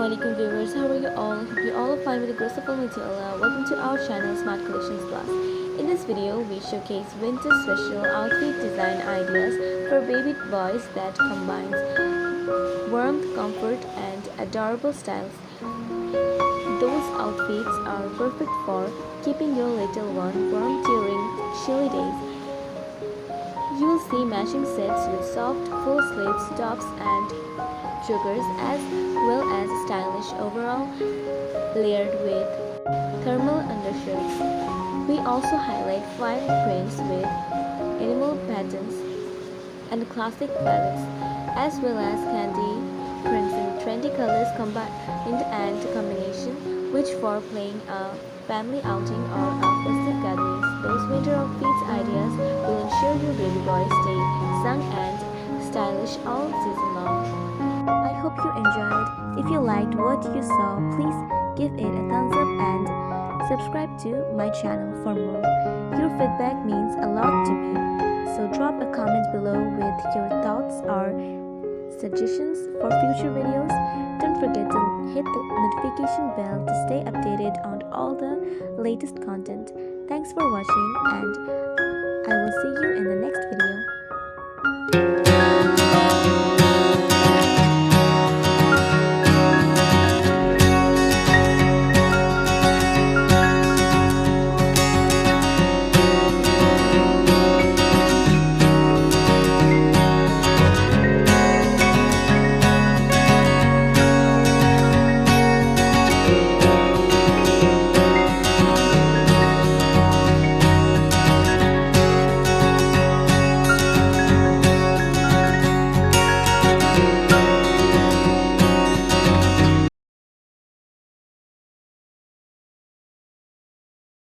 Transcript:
Assalamualaikum viewers, how are you all? Hope you all are fine with the grace of Almighty Allah. Welcome to our channel Smart Collections Plus. In this video, we showcase winter special outfit design ideas for baby boys that combines warmth, comfort and adorable styles. Those outfits are perfect for keeping your little one warm during chilly days. You'll see matching sets with soft full sleeves tops and joggers as well as stylish overall layered with thermal undershirts. We also highlight fine prints with animal patterns and classic palettes as well as candy prints in trendy colors combined and combination which for playing a family outing or a festive gatherings. Those winter outfits ideas will ensure your baby boy stay young and stylish all season long. I hope you enjoyed. If you liked what you saw, please give it a thumbs up and subscribe to my channel for more. Your feedback means a lot to me, so drop a comment below with your thoughts or suggestions for future videos. Don't forget to hit the notification bell to stay updated on all the latest content. Thanks for watching and I will see you in the next video.